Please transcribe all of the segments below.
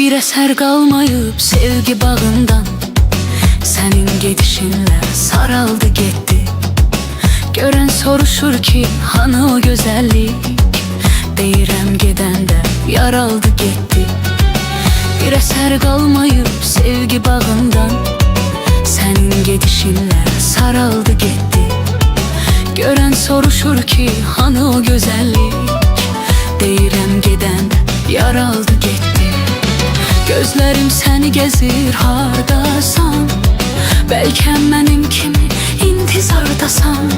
Bir eser kalmayıp sevgi bağından, senin gedişinle saraldı gitti. Gören soruşur ki hanı o güzellik, deyirəm gedəndə yaraldı gitti. Bir eser kalmayıp sevgi bağından, senin gedişinle saraldı gitti. Gören soruşur ki hanı o güzellik, deyirəm gedəndə yaraldı gitti. Gözlerim seni gezir hardasan, belki mənim kimi intizardasan.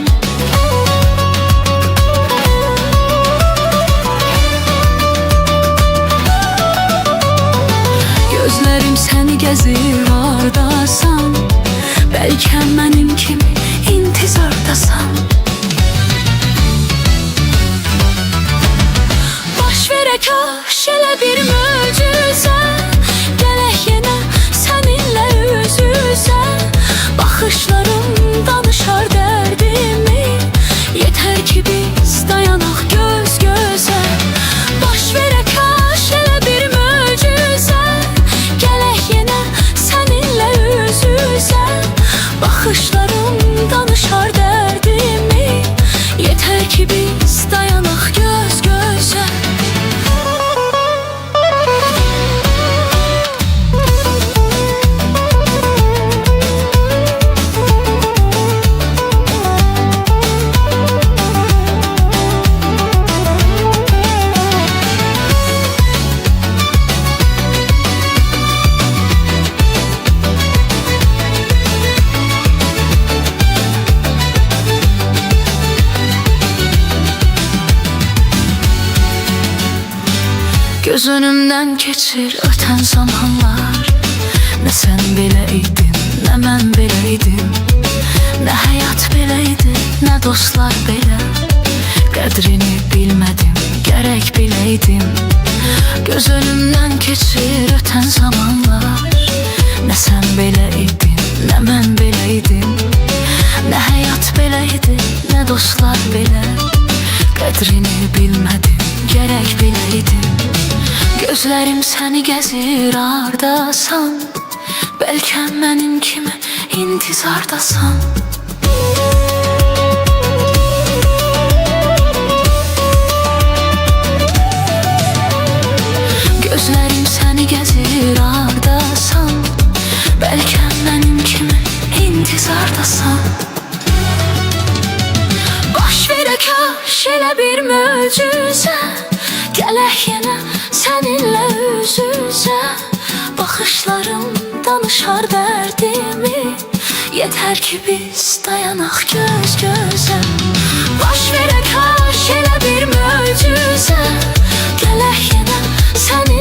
Gözlerim seni gezir hardasan, belki mənim kimi intizardasan. Baş verək aş elə bir möcüzə, gələk yenə səninlə üz-üzə. Baxışlarım danışar dərdimi, yetər ki biz dayanaq göz-gözə. Baş verək aş elə bir möcüzə, gələk yenə səninlə üz-üzə. Baxışlarım danışar dərdimi, yetər ki biz dayanaq göz-gözə. Göz önümden geçir öten zamanlar, ne sen bileydin, ne mən bileydim. Ne hayat bileydi, ne dostlar belə. Qədrini bilmedim, gerek bileydim. Göz önümden geçir öten zamanlar, ne sen bileydin, ne mən bileydim. Ne hayat bileydi, ne dostlar belə. Qədrini bilmedim, gerek bileydim. Gözlerim seni gezir hardasan, belki mənim kimi intizardasan. Gözlerim seni gezir hardasan, belki mənim kimi intizardasan. Baş verək aş elə bir möcüzə, gələk yenə səninlə üz-üzə. Baxışlarım danışar dərdimi, yetər ki biz dayanaq göz-gözə. Baş verək